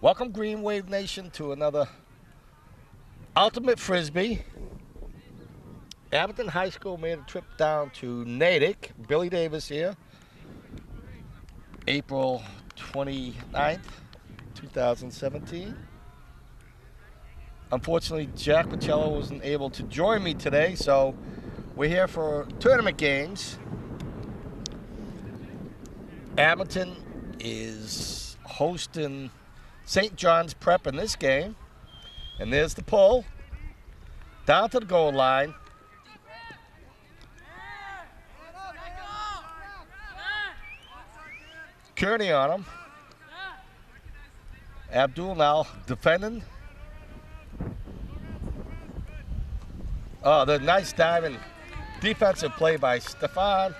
Welcome, Green Wave Nation, to another Ultimate Frisbee. Abington High School made a trip down to Natick. Billy Davis here. April 29th, 2017. Unfortunately, Jack Pacello wasn't able to join me today, so we're here for tournament games. Abington is hosting St. John's Prep in this game. And there's the pull. Down to the goal line. Kearney on him. Abdul now defending. Oh, the nice diving defensive play by Stefan.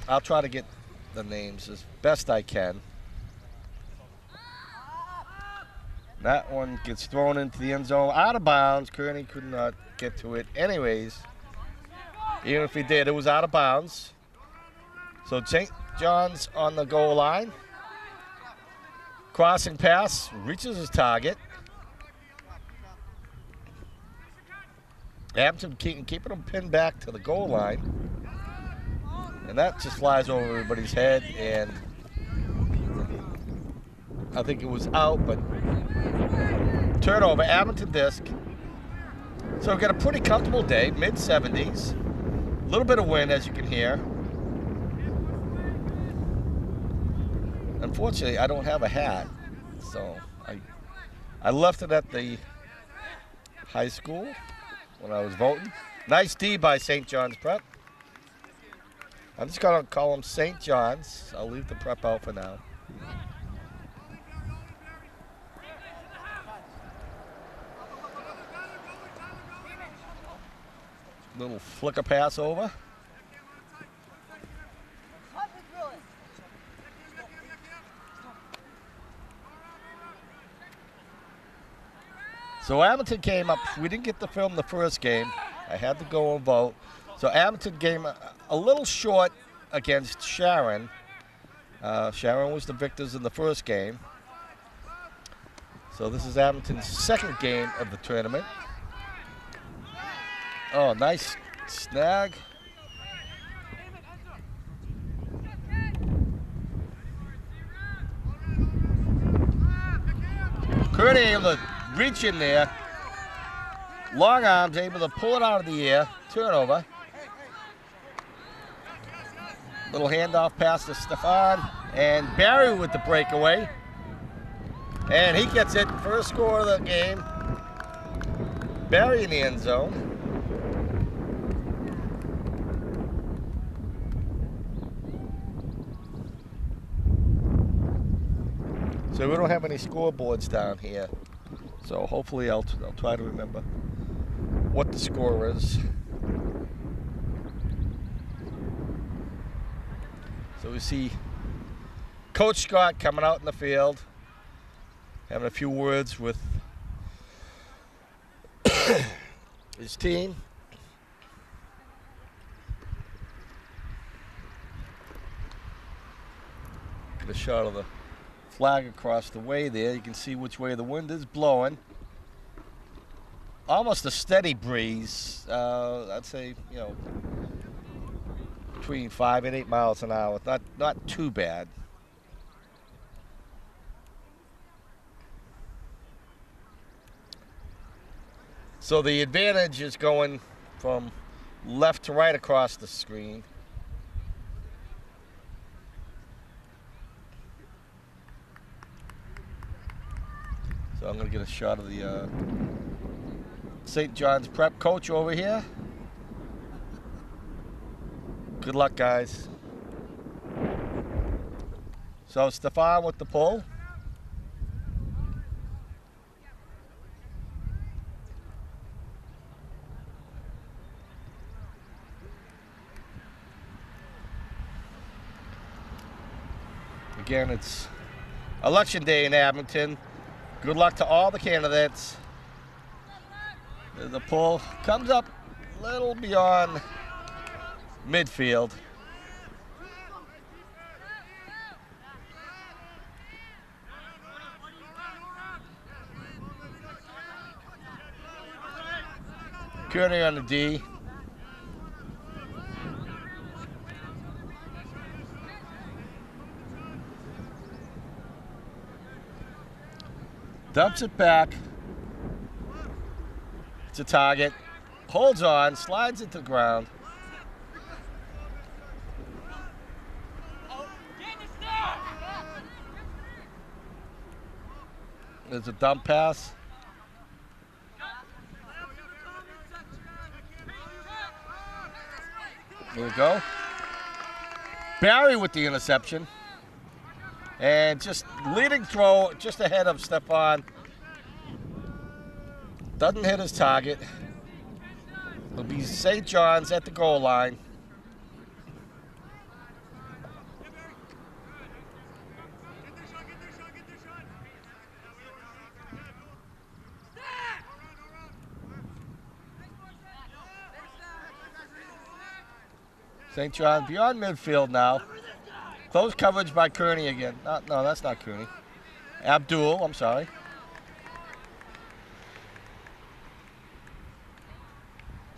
I'll try to get the names as best I can. That one gets thrown into the end zone, out of bounds. Kearney could not get to it anyways. Even if he did, it was out of bounds. So St. John's on the goal line. Crossing pass, reaches his target. Abington keeping him pinned back to the goal line. And that just flies over everybody's head, and I think it was out, but turnover, Abington disc. So we've got a pretty comfortable day, mid-70s. A little bit of wind, as you can hear. Unfortunately, I don't have a hat, so I left it at the high school when I was voting. Nice D by St. John's Prep. I'm just going to call them St. John's. I'll leave the Prep out for now. Little flicker pass over. So Abington came up. We didn't get to film the first game. I had to go and vote. So Abington came a little short against Sharon. Sharon was the victors in the first game. So this is Abington's second game of the tournament. Oh, nice snag. Kearney able to reach in there. Long arms able to pull it out of the air. Turnover. Little handoff pass to Stefan. And Barry with the breakaway. And he gets it. First score of the game. Barry in the end zone. So we don't have any scoreboards down here. So hopefully I'll try to remember what the score is. So we see Coach Scott coming out in the field, having a few words with his team. Get a shot of the flag across the way there. You can see which way the wind is blowing. Almost a steady breeze. I'd say, you know, between 5 and 8 miles an hour. Not too bad. So the advantage is going from left to right across the screen. So I'm going to get a shot of the St. John's Prep coach over here. Good luck, guys. So Stefan with the pull. Again, it's election day in Abington. Good luck to all the candidates. The pull comes up a little beyond midfield. Kearney on the D. Dumps it back. It's a target. Holds on, slides it to the ground. There's a dump pass. There we go. Barry with the interception. And just leading throw just ahead of Stefan. Doesn't hit his target. It'll be St. John's at the goal line. St. John beyond midfield now. Close coverage by Kearney again. No, that's not Kearney. Abdul, I'm sorry.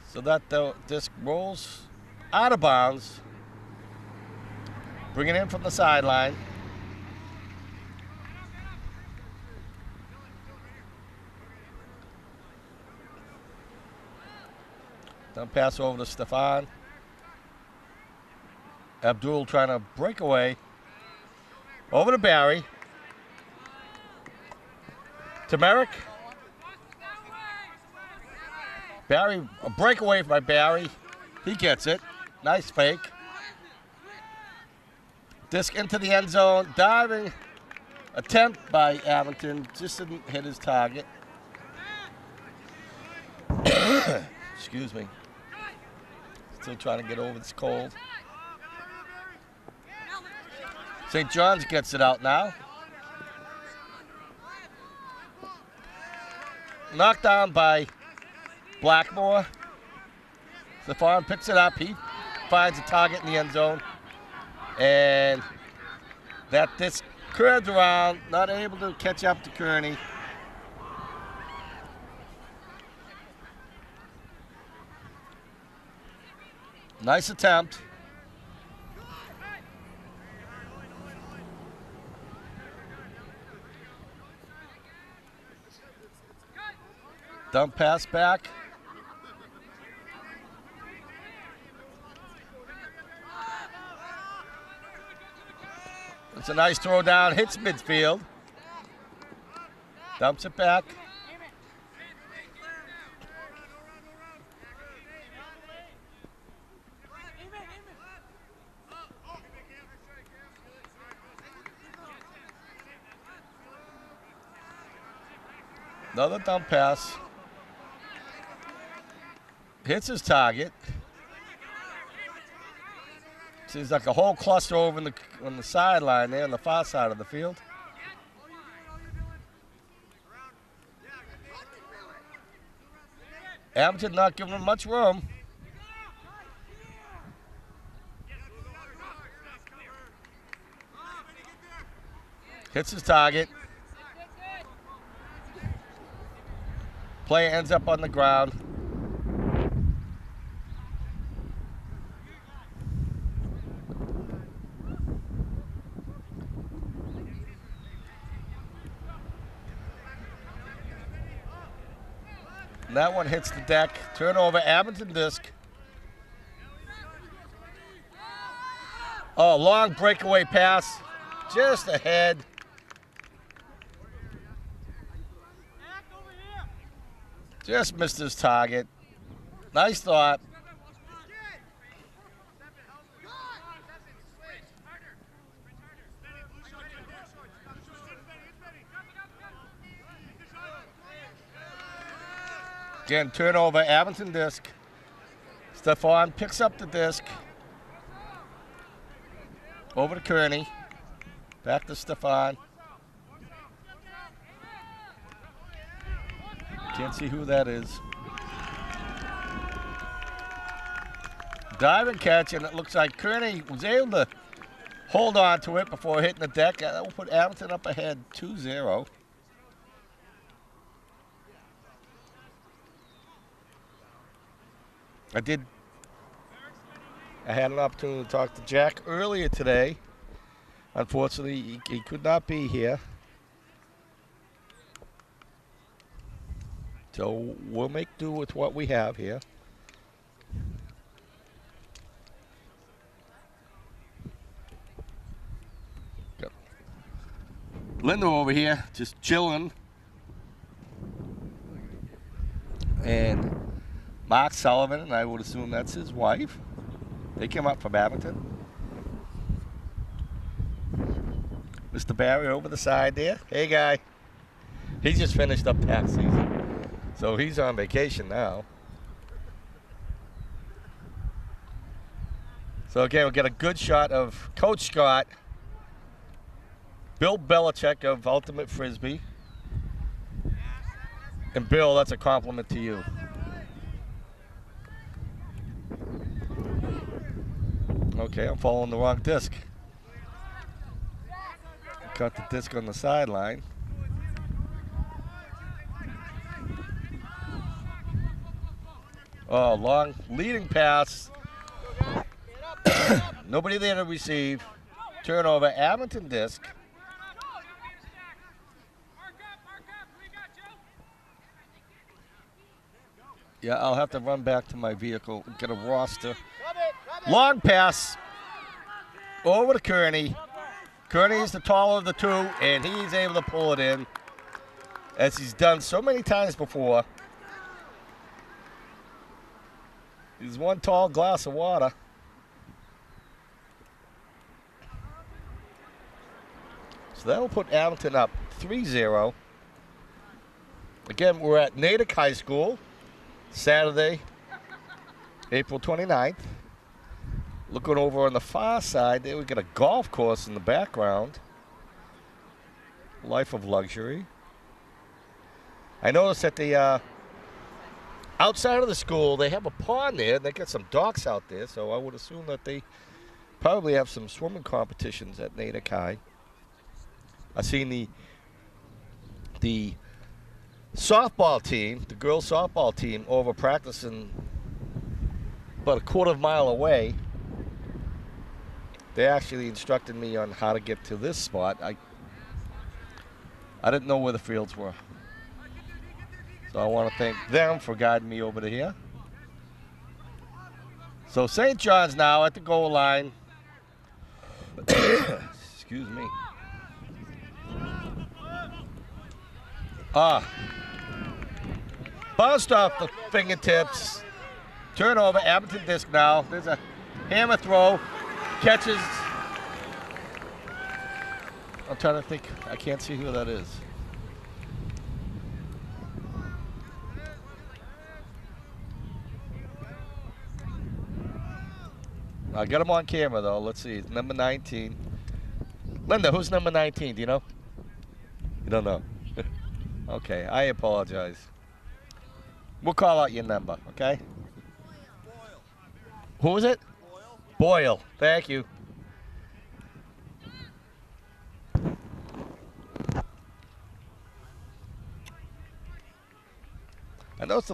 So that the disc rolls out of bounds. Bring it in from the sideline. Dump pass over to Stefan. Abdul trying to break away. Over to Barry. To Merrick. Barry, a breakaway by Barry. He gets it. Nice fake. Disc into the end zone. Diving attempt by Abington. Just didn't hit his target. Excuse me. Still trying to get over this cold. St. John's gets it out now. Knocked down by Blackmore. Stefan picks it up. He finds a target in the end zone. And that disc curved around, not able to catch up to Kearney. Nice attempt. Dump pass back. It's a nice throw down, hits midfield. Dumps it back. Another dump pass. Hits his target. Seems like a whole cluster over on the sideline there on the far side of the field. Abington not giving him much room. Hits his target. Player ends up on the ground. And that one hits the deck. Turnover, Abington disc. Oh, long breakaway pass. Just ahead. Just missed his target. Nice thought. Again, turnover, Abington disc. Stefan picks up the disc. Over to Kearney. Back to Stefan. Can't see who that is. Dive and catch, and it looks like Kearney was able to hold on to it before hitting the deck. That will put Abington up ahead 2-0. I had an opportunity to talk to Jack earlier today. Unfortunately, he could not be here. So we'll make do with what we have here. Got Linda over here just chilling. And Mark Sullivan, and I would assume that's his wife. They came up from Abington. Mr. Barry over the side there. Hey, guy. He just finished up tax season. So he's on vacation now. So again, we'll get a good shot of Coach Scott, Bill Belichick of Ultimate Frisbee. And Bill, that's a compliment to you. Okay, I'm following the wrong disc. Cut the disc on the sideline. Oh, long leading pass. Nobody there to receive. Turnover, Abington disc. Yeah, I'll have to run back to my vehicle and get a roster. Long pass over to Kearney. Kearney's the taller of the two, and he's able to pull it in, as he's done so many times before. He's one tall glass of water. So that will put Abington up 3-0. Again, we're at Natick High School, Saturday, April 29th. Looking over on the far side, there we got a golf course in the background. Life of luxury. I noticed that the outside of the school, they have a pond there. They got some docks out there, so I would assume that they probably have some swimming competitions at Natick High. I've seen the softball team, the girls softball team, over practicing about a quarter mile away. They actually instructed me on how to get to this spot. I didn't know where the fields were. So I want to thank them for guiding me over to here. So St. John's now at the goal line. Excuse me. Bounced off the fingertips. Turnover, Abington disc now. There's a hammer throw. Catches. I'm trying to think. I can't see who that is. I got him on camera, though. Let's see. It's number 19. Linda, who's number 19? Do you know? You don't know. Okay, I apologize. We'll call out your number, okay? Boyle. Who was it? Boyle. Thank you. I know it's the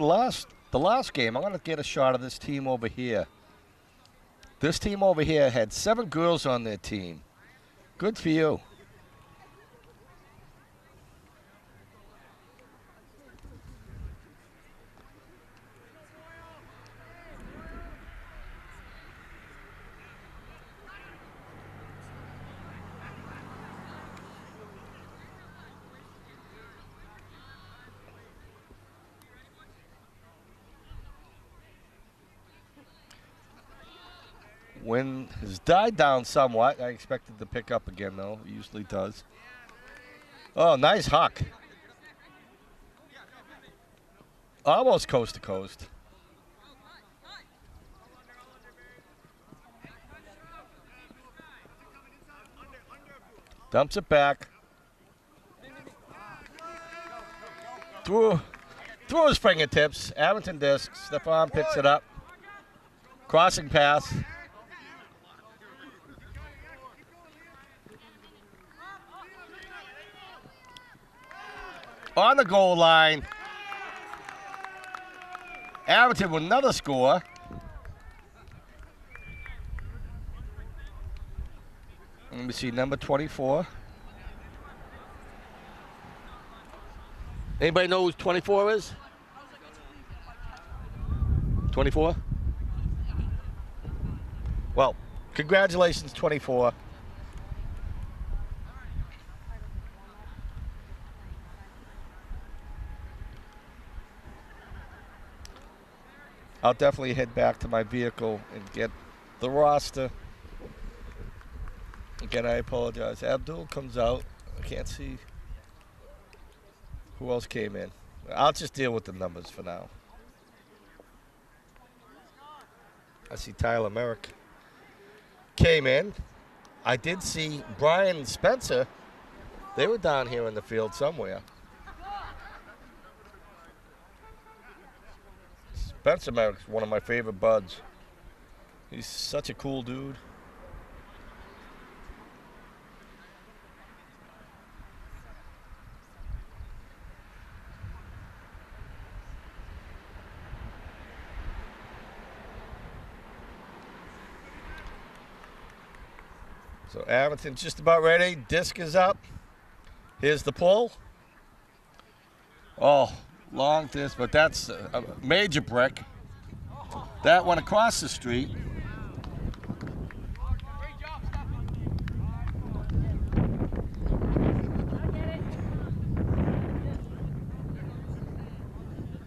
last game. I'm going to get a shot of this team over here. This team over here had 7 girls on their team. Good for you. Wind has died down somewhat. I expected to pick up again, though. It usually does. Oh, nice huck. Almost coast to coast. Dumps it back. Through his fingertips. Abington disc. Stefan picks it up. Crossing pass. On the goal line. Abington with another score. Let me see, number 24. Anybody know who 24 is? 24? Well, congratulations, 24. I'll definitely head back to my vehicle and get the roster. Again, I apologize. Abdul comes out. I can't see who else came in. I'll just deal with the numbers for now. I see Tyler Merrick came in. I did see Brian and Spencer. They were down here in the field somewhere. Spencer Merrick's one of my favorite buds. He's such a cool dude. So Abington's just about ready. Disc is up. Here's the pull. Oh, long disc, but that's a major brick. That went across the street.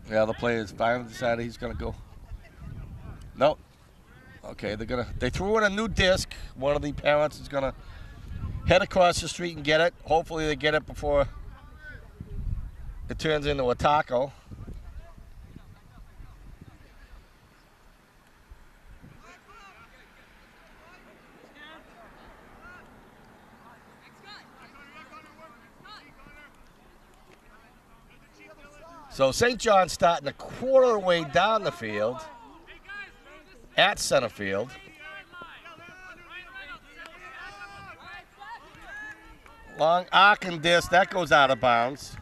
Yeah, the players finally decided he's gonna go. Nope. Okay, they threw in a new disc. One of the parents is gonna head across the street and get it. Hopefully they get it before it turns into a taco. So St. John's starting a quarter of the way down the field at center field. Long arc and disc, that goes out of bounds.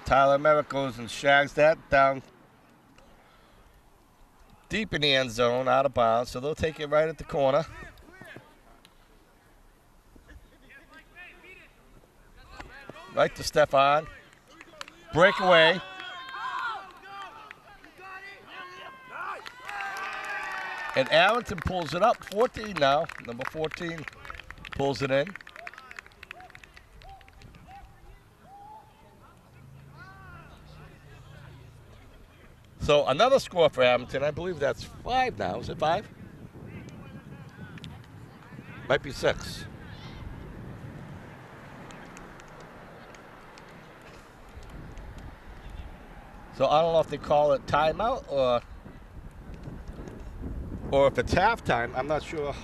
Tyler Merrick goes and shags that down deep in the end zone, out of bounds, so they'll take it right at the corner. Right to Stefan. Breakaway. And Abington pulls it up. 14 now. Number 14 pulls it in. So another score for Abington. I believe that's 5 now. Is it 5? Might be 6. So I don't know if they call it timeout or if it's halftime. I'm not sure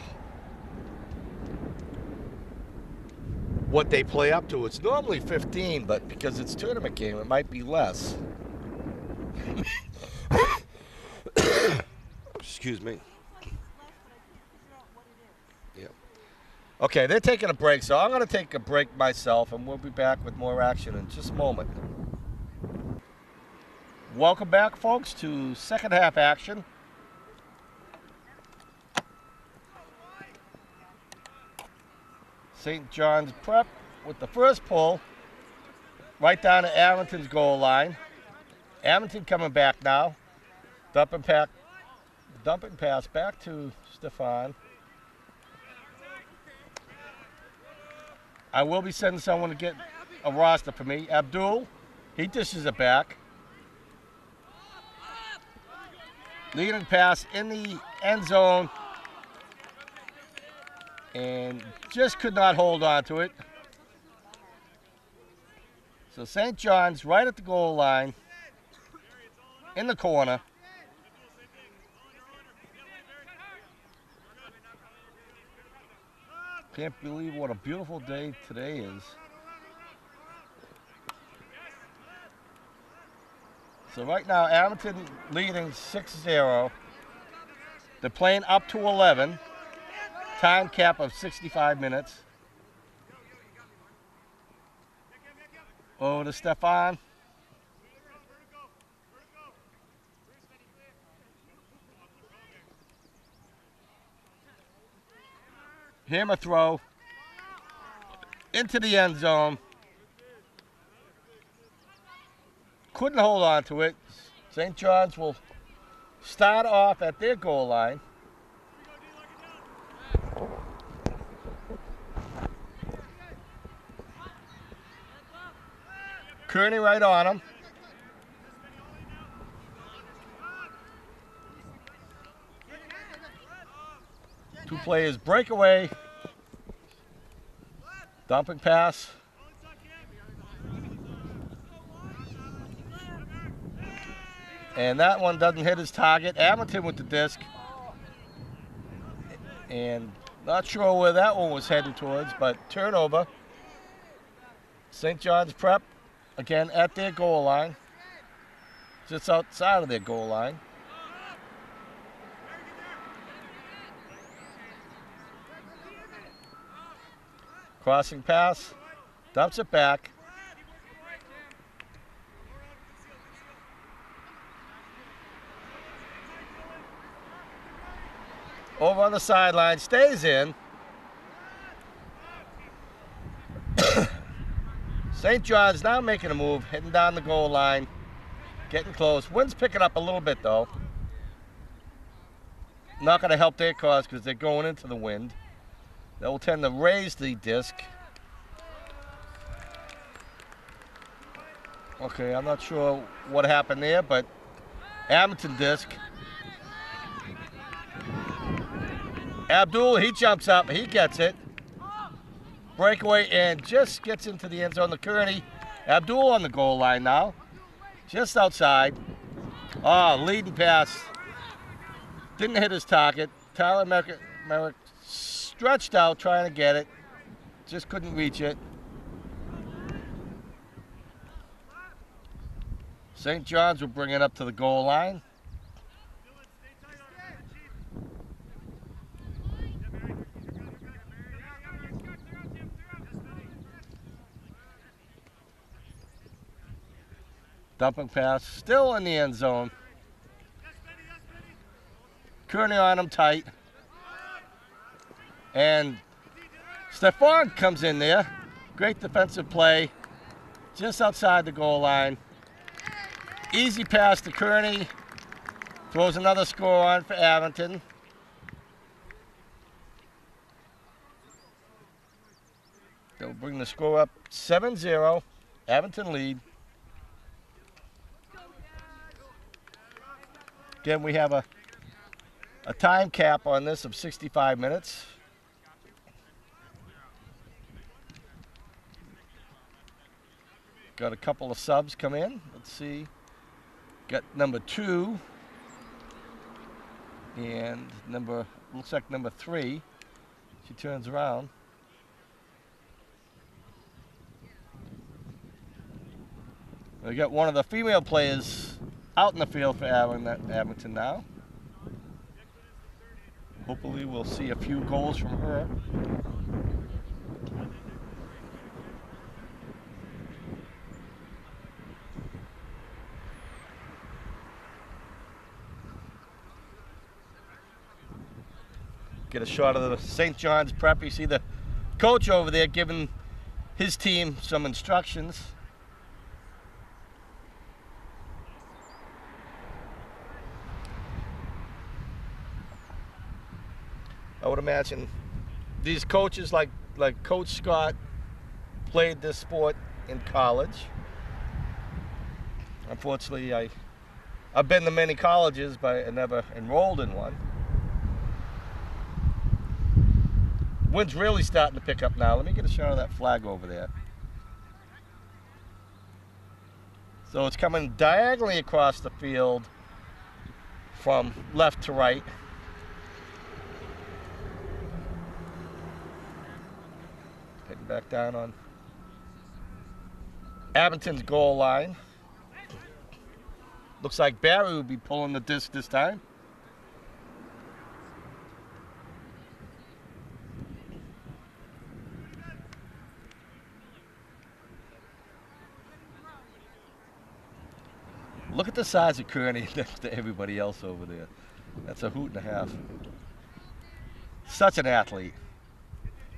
what they play up to. It's normally 15, but because it's a tournament game, it might be less. Excuse me. Yeah. Okay, they're taking a break, so I'm going to take a break myself, and we'll be back with more action in just a moment. Welcome back, folks, to second half action. St. John's Prep with the first pull right down to Abington's goal line. Abington coming back now. Dumping pass back to Stefan. I will be sending someone to get a roster for me. Abdul, he dishes it back. Leading pass in the end zone. And just could not hold on to it. So St. John's right at the goal line. In the corner. Can't believe what a beautiful day today is. So right now, Abington leading 6-0. They're playing up to 11. Time cap of 65 minutes. Over to Stefan. Hammer throw into the end zone. Couldn't hold on to it. St. John's will start off at their goal line. Kearney right on him. Two players breakaway. Dumping pass. And that one doesn't hit his target. Abington with the disc. And not sure where that one was heading towards, but turnover. St. John's Prep, again at their goal line. Just outside of their goal line. Crossing pass, dumps it back. Over on the sideline, stays in. St. John's now making a move, heading down the goal line, getting close. Wind's picking up a little bit though. Not going to help their cause because they're going into the wind. That will tend to raise the disc. Okay, I'm not sure what happened there, but Abington disc. Abdul, he jumps up, he gets it. Breakaway and just gets into the end zone. The Kearney. Abdul on the goal line now. Just outside. Oh, leading pass. Didn't hit his target. Tyler Merrick stretched out trying to get it. Just couldn't reach it. St. John's will bring it up to the goal line. Dumping pass, still in the end zone. Kearney on him tight. And Stefan comes in there. Great defensive play. Just outside the goal line. Easy pass to Kearney. Throws another score on for Abington. They'll bring the score up 7-0. Abington lead. Again, we have a time cap on this of 65 minutes. Got a couple of subs come in. Let's see. Got number 2 and looks like number 3. She turns around. We got one of the female players out in the field for Abington now. Hopefully we'll see a few goals from her. Get a shot of the St. John's Prep. You see the coach over there giving his team some instructions. I would imagine these coaches like Coach Scott played this sport in college. Unfortunately, I've been to many colleges, but I never enrolled in one. Wind's really starting to pick up now. Let me get a shot of that flag over there. So it's coming diagonally across the field from left to right. Heading back down on Abington's goal line. Looks like Barry will be pulling the disc this time. Look at the size of Kearney next to everybody else over there. That's a hoot and a half. Such an athlete.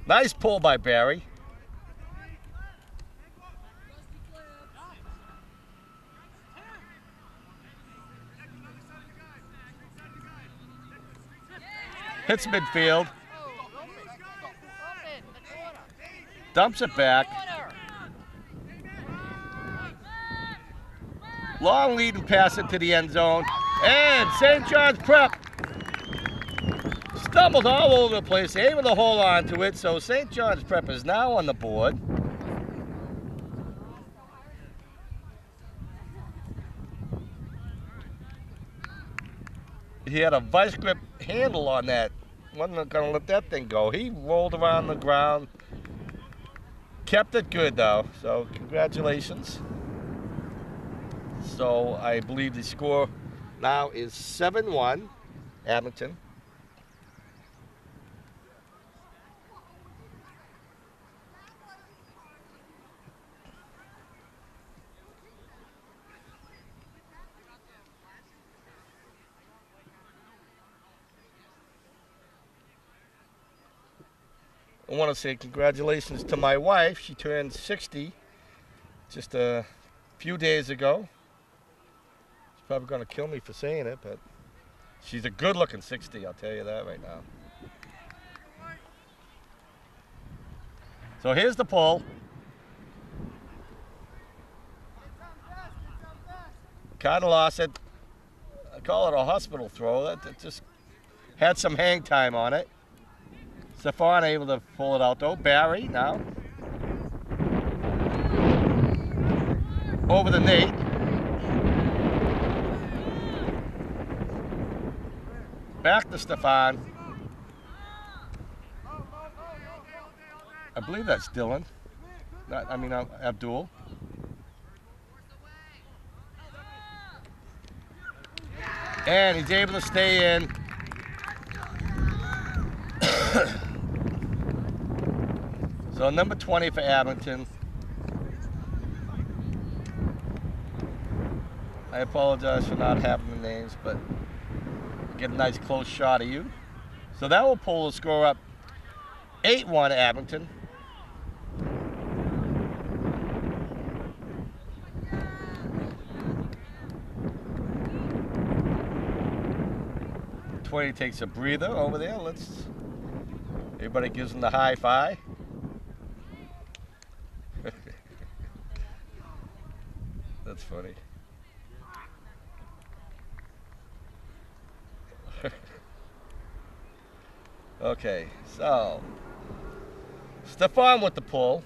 Nice pull by Barry. Hits midfield. Dumps it back. Long lead and pass into the end zone. And St. John's Prep stumbled all over the place, able to hold on to it. So St. John's Prep is now on the board. He had a vice grip handle on that. Wasn't going to let that thing go. He rolled around the ground. Kept it good, though. So congratulations. So I believe the score now is 7-1, Abington. I want to say congratulations to my wife. She turned 60 just a few days ago. She's probably going to kill me for saying it, but she's a good-looking 60, I'll tell you that right now. So here's the pull. Kind of lost it. I call it a hospital throw. That just had some hang time on it. Stefan able to pull it out though. Barry now. Over the Nate. Back to Stefan. I believe that's Dylan. Abdul. And he's able to stay in. So number 20 for Abington. I apologize for not having the names, but get a nice close shot of you. So that will pull the score up 8-1 Abington. Twenty takes a breather over there. Everybody gives him the high five. That's funny. Okay, so Stefan with the pull.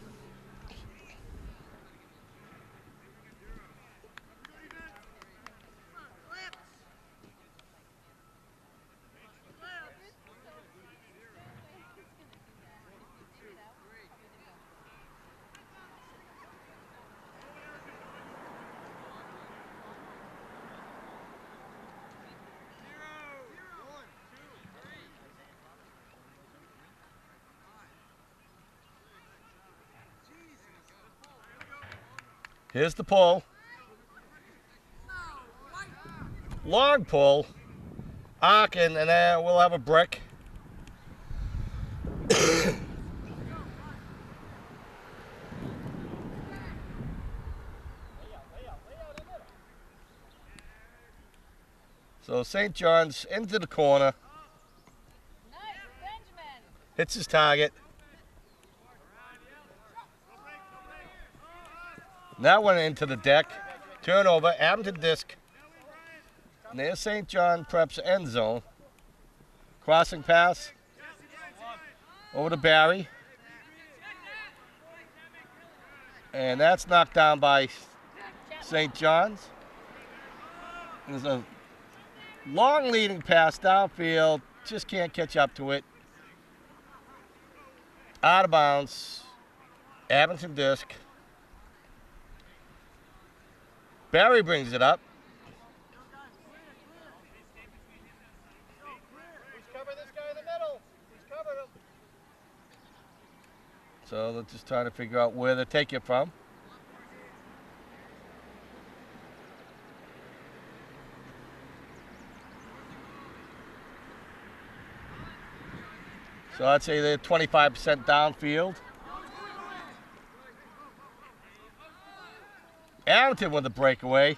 Here's the pull. Long pull. Arcing, and then we'll have a brick. So St. John's into the corner. Hits his target. That went into the deck. Turnover, Abington disc. Near St. John Prep's end zone. Crossing pass. Over to Barry. And that's knocked down by St. John's. There's a long leading pass downfield. Just can't catch up to it. Out of bounds. Abington disc. Barry brings it up. Cover this guy in the middle. He's covered him. So they're just trying to figure out where to take it from. So I'd say they're 25% downfield. Abington with the breakaway.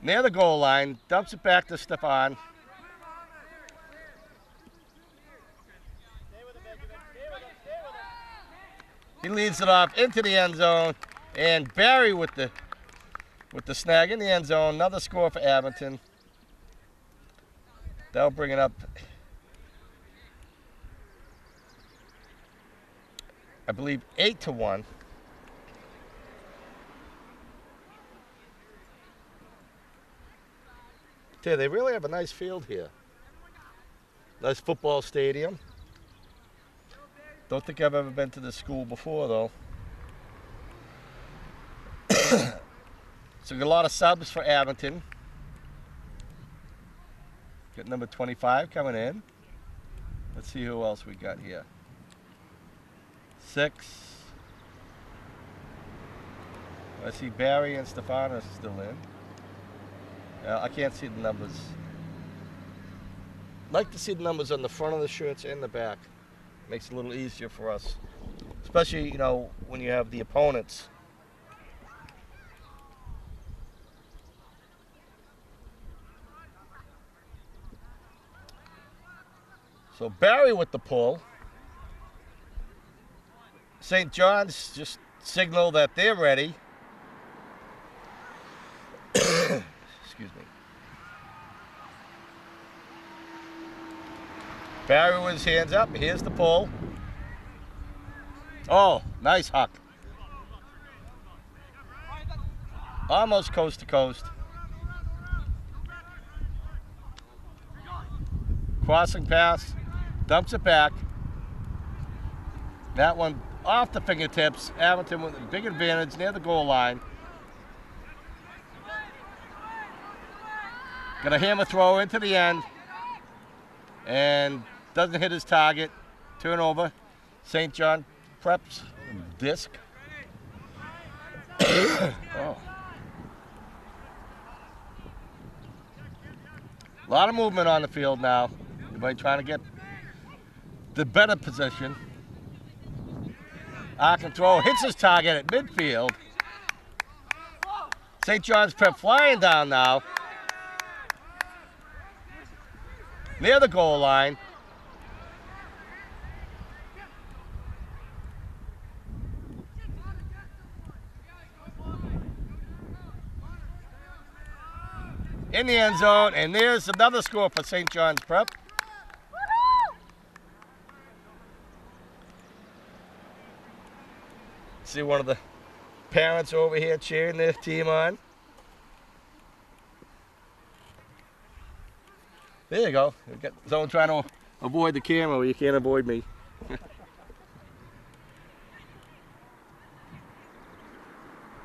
Near the goal line, dumps it back to Stefan. He leads it off into the end zone, and Barry with the snag in the end zone. Another score for Abington. That'll bring it up, I believe, 8-1. Dude, they really have a nice field here. Nice football stadium. Don't think I've ever been to this school before, though. So got a lot of subs for Abington. Got number 25 coming in. Let's see who else we got here. 6. I see Barry and Stefan are still in. I can't see the numbers. Like to see the numbers on the front of the shirts and the back. Makes it a little easier for us. Especially, you know, when you have the opponents. So Barry with the pull. St. John's just signal that they're ready. Excuse me. Barry with his hands up. Here's the pull. Oh, nice huck. Almost coast to coast. Crossing pass. Dumps it back. That one off the fingertips. Abington with a big advantage near the goal line. Got a hammer throw into the end. And doesn't hit his target. Turnover. St. John preps disc. Oh. A lot of movement on the field now. Everybody trying to get the better position. Arc and throw hits his target at midfield. St. John's prep flying down now. Near the goal line. In the end zone, and there's another score for St. John's Prep. See one of the parents over here cheering their team on. There you go. We got someone trying to avoid the camera, well, you can't avoid me.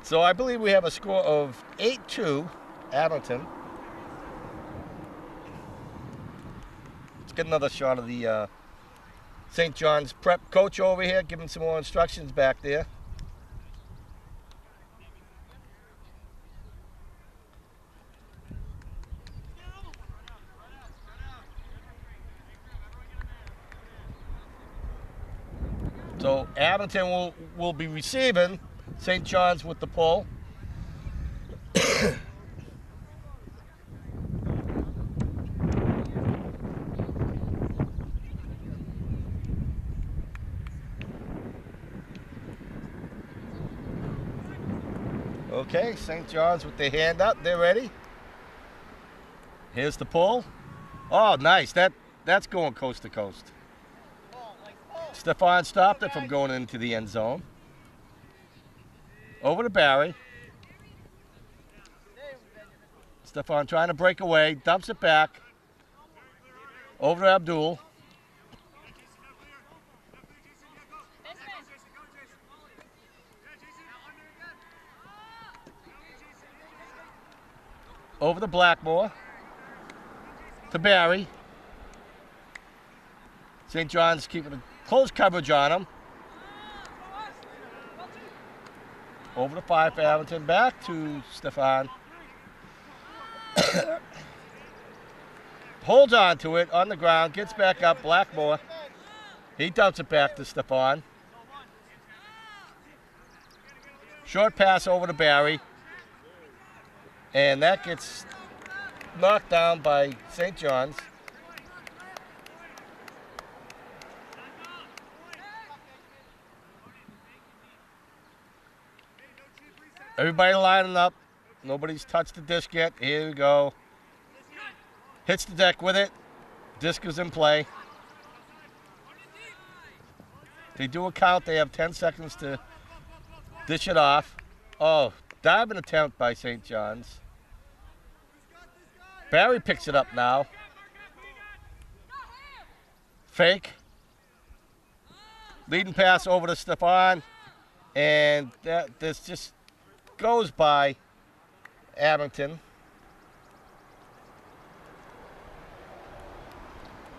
So I believe we have a score of 8-2, Abington. Let's get another shot of the St. John's Prep coach over here, giving some more instructions back there. So Abington will be receiving. St. John's with the pull. Okay, St. John's with their hand up. They're ready. Here's the pull. Oh, nice. That's going coast to coast. Stefan stopped it from going into the end zone. Over to Barry. Stefan trying to break away, dumps it back. Over to Abdul. Over to Blackmore. To Barry. St. John's keeping a close coverage on him. Over to 5 for Abington. Back to Stefan. Holds on to it on the ground. Gets back up. Blackmore. He dumps it back to Stefan. Short pass over to Barry. And that gets knocked down by St. John's. Everybody lining up. Nobody's touched the disc yet. Here we go. Hits the deck with it. Disc is in play. They do a count. They have 10 seconds to dish it off. Oh, diving attempt by St. John's. Barry picks it up now. Fake. Leading pass over to Stefan. And this just goes by Abington.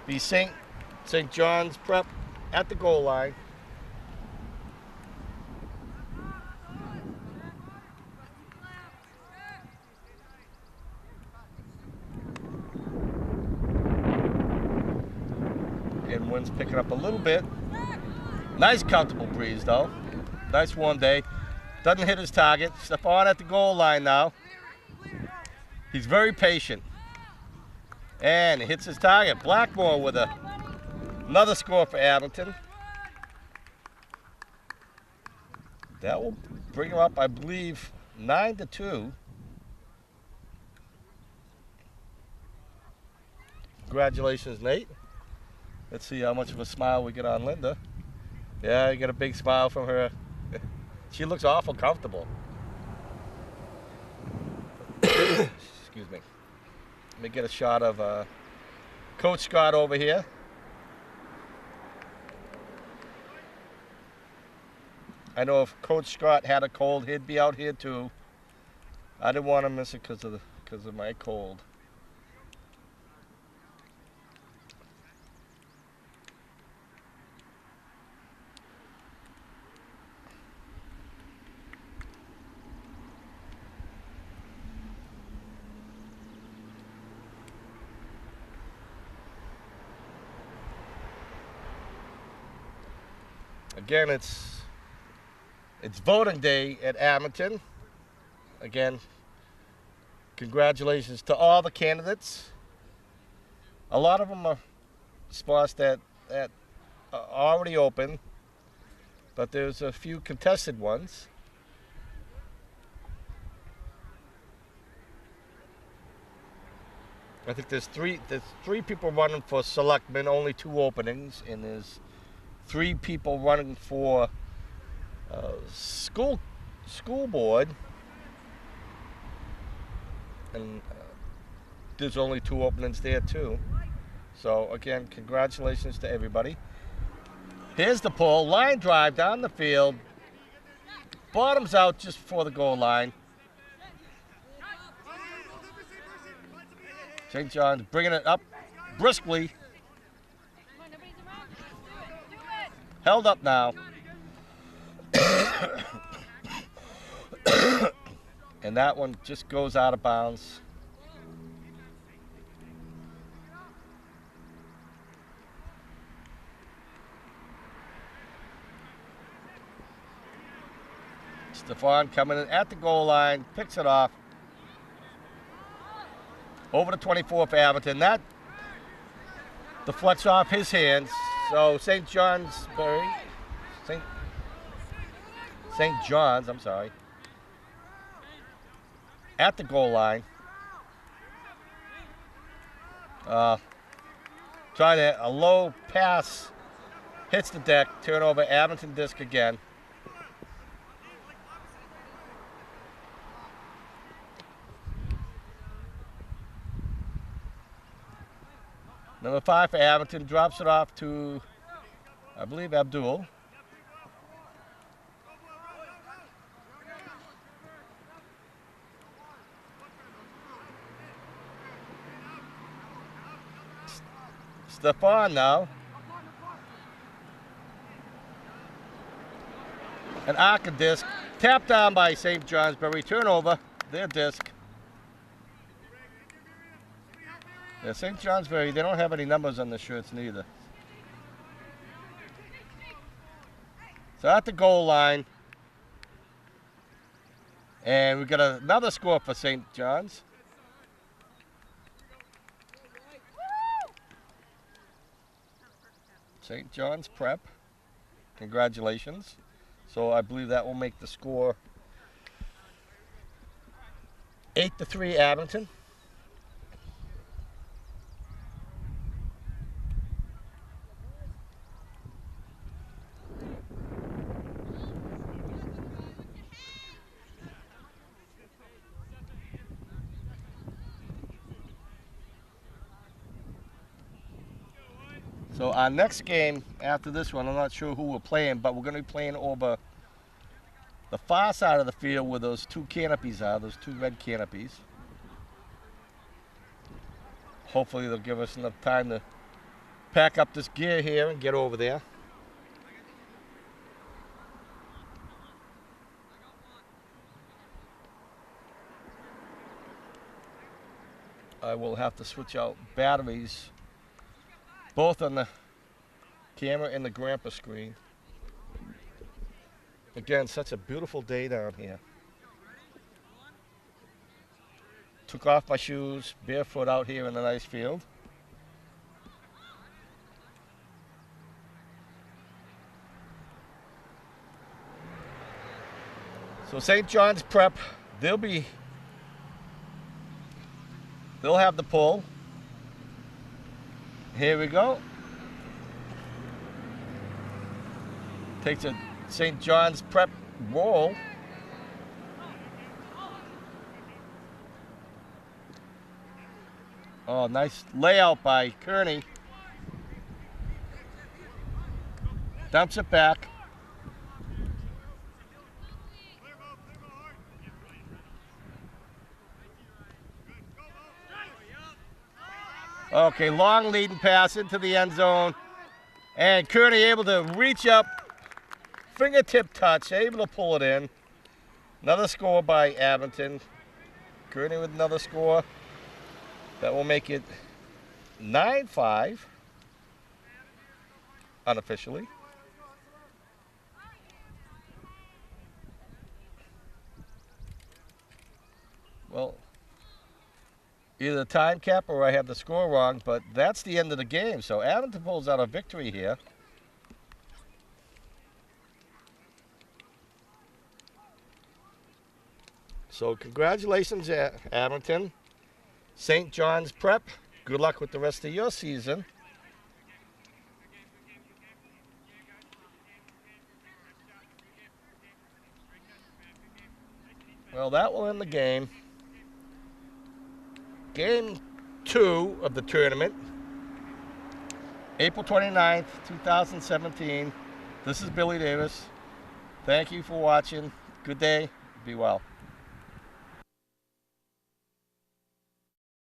Be St. John's prep at the goal line. And wind's picking up a little bit. Nice comfortable breeze though. Nice warm day. Doesn't hit his target. Stefan at the goal line now. He's very patient. And hits his target. Blackmore with another score for Abington. That will bring him up, I believe, 9-2. Congratulations, Nate. Let's see how much of a smile we get on Linda. Yeah, you get a big smile from her. She looks awful comfortable. Excuse me. Let me get a shot of Coach Scott over here. I know if Coach Scott had a cold, he'd be out here too. I didn't want to miss it because of my cold. Again, it's voting day at Abington. Again, congratulations to all the candidates. A lot of them are spots that are already open, but there's a few contested ones. I think there's three people running for selectmen, only 2 openings, and there's 3 people running for school board, and there's only 2 openings there too. So again, congratulations to everybody. Here's the pull, line drive down the field, bottoms out just before the goal line. St. John's bringing it up briskly. Held up now. And that one just goes out of bounds. Stefan coming in at the goal line, picks it off. Over to 24 for Abington. That deflects off his hands. So St. John's, I'm sorry, at the goal line. Trying a low pass, hits the deck, turnover, Abington disc again. Number 5 for Abington drops it off to, I believe, Abdul. Stefan now. An Arca disc. Tapped down by St. Johnsbury. Turnover. Their disc. Yeah, St. Johnsbury, they don't have any numbers on the shirts neither. So at the goal line. And we got another score for St. John's. St. John's Prep. Congratulations. So I believe that will make the score 8-3 Abington. So our next game after this one, I'm not sure who we're playing, but we're going to be playing over the far side of the field where those two canopies are, those two red canopies. Hopefully they'll give us enough time to pack up this gear here and get over there. I will have to switch out batteries both on the camera and the grandpa screen. Again, such a beautiful day down here. Took off my shoes, barefoot out here in the nice field. So St. John's Prep, they'll have the pull. Here we go. Takes a St. John's Prep roll. Oh, nice layout by Kearney. Dumps it back. Okay, long leading pass into the end zone. And Kearney able to reach up, fingertip touch, able to pull it in. Another score by Abington. Kearney with another score. That will make it 9-5 unofficially. Well, either the time cap or I have the score wrong, but that's the end of the game. So Abington pulls out a victory here. So congratulations, Abington. St. John's Prep, good luck with the rest of your season. Well, that will end the game. Game 2 of the tournament, April 29th, 2017. This is Billy Davis. Thank you for watching. Good day. Be well.